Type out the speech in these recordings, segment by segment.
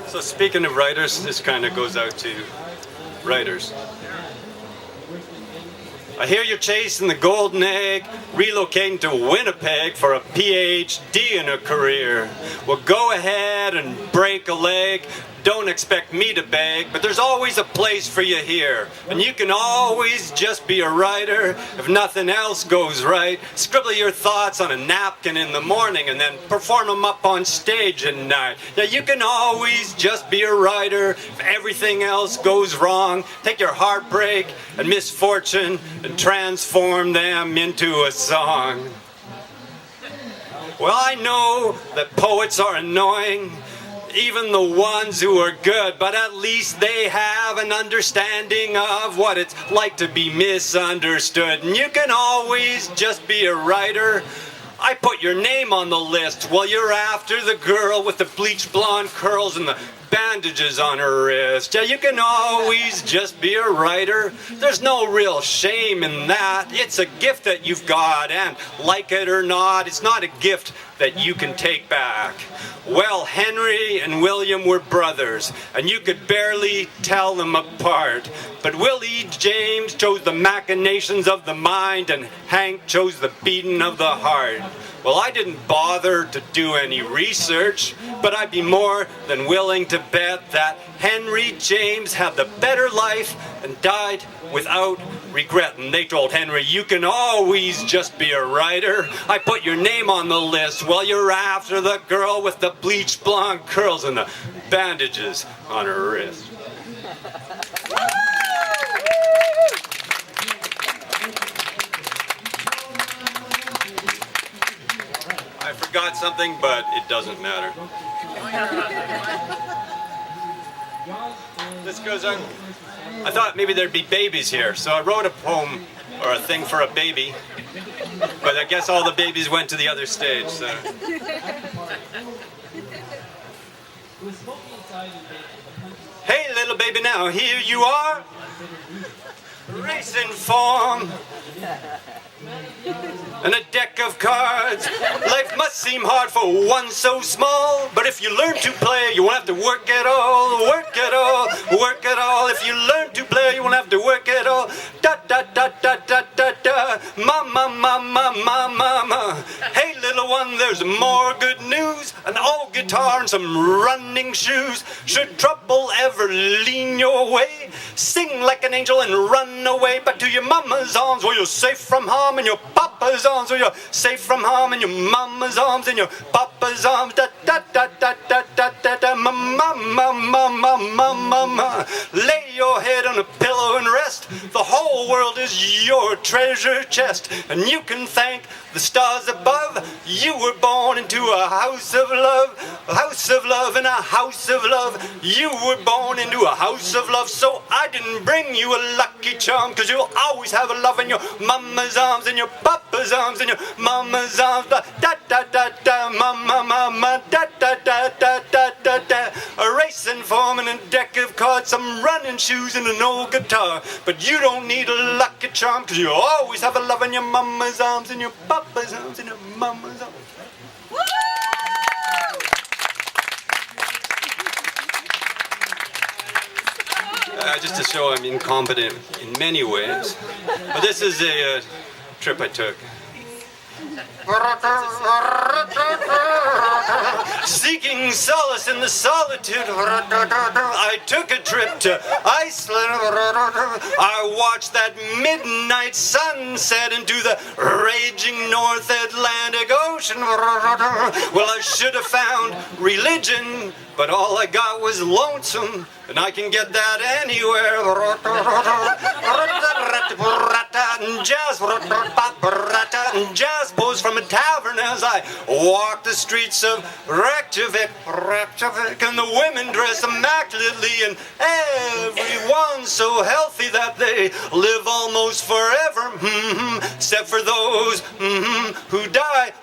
So speaking of writers, this kind of goes out to writers. I hear you're chasing the golden egg, relocating to Winnipeg for a PhD in a career. Well, go ahead and break a leg. Don't expect me to beg, but there's always a place for you here. And you can always just be a writer if nothing else goes right. Scribble your thoughts on a napkin in the morning and then perform them up on stage at night. Yeah, you can always just be a writer if everything else goes wrong. Take your heartbreak and misfortune and transform them into a song. Well, I know that poets are annoying, even the ones who are good, but at least they have an understanding of what it's like to be misunderstood. And you can always just be a writer. I put your name on the list while you're after the girl with the bleached blonde curls and the bandages on her wrist. Yeah, you can always just be a writer. There's no real shame in that. It's a gift that you've got, and like it or not, it's not a gift that you can take back. Well, Henry and William were brothers, and you could barely tell them apart. But Willie James chose the machinations of the mind, and Hank chose the beating of the heart. Well, I didn't bother to do any research, but I'd be more than willing to bet that Henry James had the better life and died without regret. And they told Henry, you can always just be a writer. I put your name on the list while you're after the girl with the bleached blonde curls and the bandages on her wrist. I forgot something, but it doesn't matter. This goes on. I thought maybe there'd be babies here, so I wrote a poem or a thing for a baby, but I guess all the babies went to the other stage, so. Hey little baby, now here you are, racing form and a deck of cards. Life must seem hard for one so small, but if you learn to play, you won't have to work at all. Work at all, work at all. If you learn to play, you won't have to work at all. Da da da da da da da. Mama, mama, mama, mama. Hey little one, there's more good news. An old guitar and some running shoes. Should trouble ever lean your way, sing like an angel and run away back to your mama's arms where you're safe from harm, and your papa's arms where you're safe from harm, and your mama's arms and your papa's arms. Da da da da da da da da. Mama, mama, mama, mama. Lay your head on a pillow and rest. The whole world is your treasure chest, and you can thank the stars above. You were born into a house of love, a house of love and a house of love. You were born into a house of love, so I didn't bring you a lucky charm, cause you'll always have a love in your mama's arms and your papa's arms and your mama's arms. Da da da da da, mama, mama, da da da da da da da. A racing form and a deck of cards, some running shoes and an old guitar. But you don't need a lucky charm, cause you always have a love in your mama's arms and your papa's arms and your mama's arms. Just to show I'm incompetent in many ways. But this is a trip I took. Seeking solace in the solitude, I took a trip to Iceland. I watched that midnight sunset into the raging North Atlantic Ocean. Well, I should have found religion, but all I got was lonesome, and I can get that anywhere. Jazz pose from a tavern as I walk the streets of Reykjavik, and the women dress immaculately, and everyone's so healthy that they live almost forever, except for those who die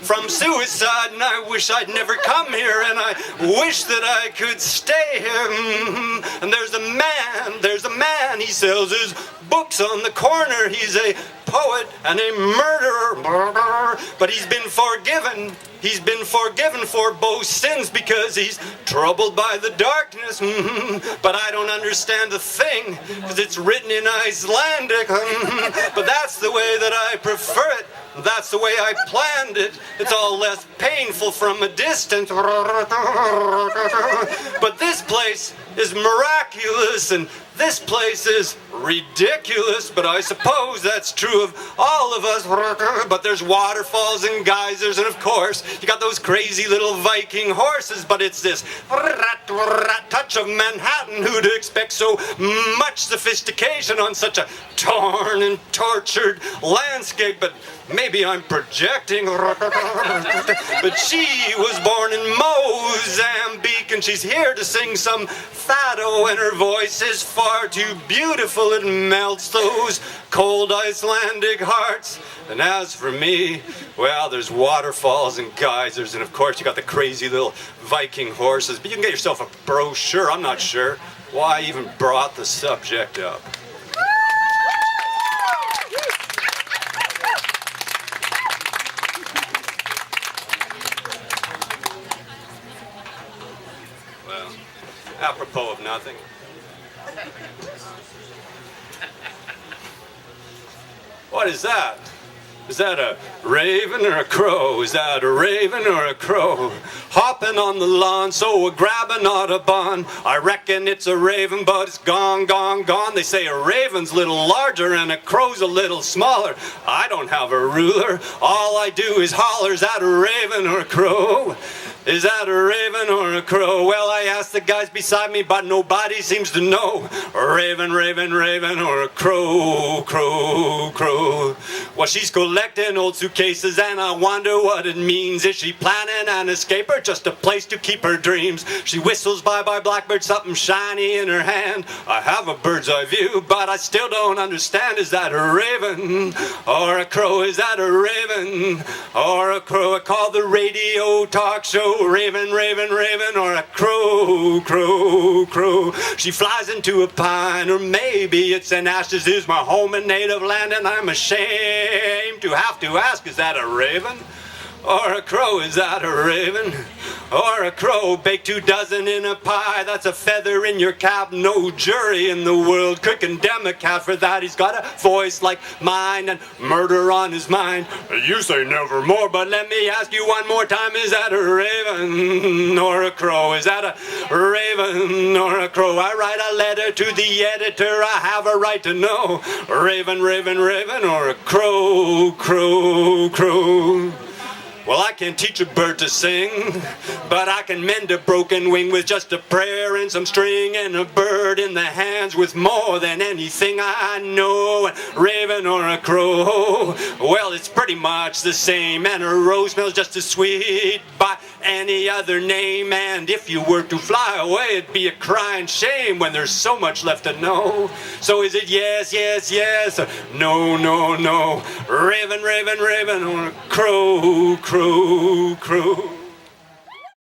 from suicide. And I wish I'd never come here, and I wish that I could stay here. And there's a man, he sells his books on the corner. He's a poet and a murderer, but he's been forgiven. He's been forgiven for both sins because he's troubled by the darkness. But I don't understand a thing because it's written in Icelandic. But that's the way that I prefer it. That's the way I planned it. It's all less painful from a distance. But this place is miraculous and this place is ridiculous, but I suppose that's true of all of us. But there's waterfalls and geysers, and of course, you got those crazy little Viking horses, but it's this touch of Manhattan. Who'd expect so much sophistication on such a torn and tortured landscape? But maybe I'm projecting. But she was born in Mozambique, and she's here to sing some fado, and her voice is far too beautiful. It melts those cold Icelandic hearts. And as for me, well, there's waterfalls and geysers, and of course you got the crazy little Viking horses. But you can get yourself a brochure. I'm not sure why I even brought the subject up. Well, apropos of nothing. What is that? Is that a raven or a crow? Is that a raven or a crow? Hopping on the lawn, so a grabbing Audubon. I reckon it's a raven, but it's gone, gone, gone. They say a raven's a little larger and a crow's a little smaller. I don't have a ruler. All I do is holler. Is that a raven or a crow? Is that a raven or a crow? Well, I asked the guys beside me, but nobody seems to know. A raven, raven, raven, or a crow, crow, crow. Well, she's collecting old suitcases, and I wonder what it means. Is she planning an escape or just a place to keep her dreams? She whistles bye-bye blackbird, something shiny in her hand. I have a bird's eye view, but I still don't understand. Is that a raven or a crow? Is that a raven or a crow? I call the radio talk show raven, raven, raven, or a crow, crow, crow. She flies into a pine, or maybe it's an ash. This is my home and native land, and I'm ashamed to have to ask, is that a raven or a crow? Is that a raven or a crow? Bake 2 dozen in a pie, that's a feather in your cap. No jury in the world could condemn a cat for that. He's got a voice like mine and murder on his mind. You say nevermore, but let me ask you one more time. Is that a raven or a crow? Is that a raven or a crow? I write a letter to the editor, I have a right to know. Raven, raven, raven, or a crow, crow, crow. Well, I can't teach a bird to sing, but I can mend a broken wing with just a prayer and some string and a bird in the hands with more than anything I know. Raven or a crow, well, it's pretty much the same, and a rose smells just as sweet by any other name. And if you were to fly away, it'd be a crying shame when there's so much left to know. So is it yes, yes, yes, or no, no, no? Raven, raven, raven, or a crow, crow, crow.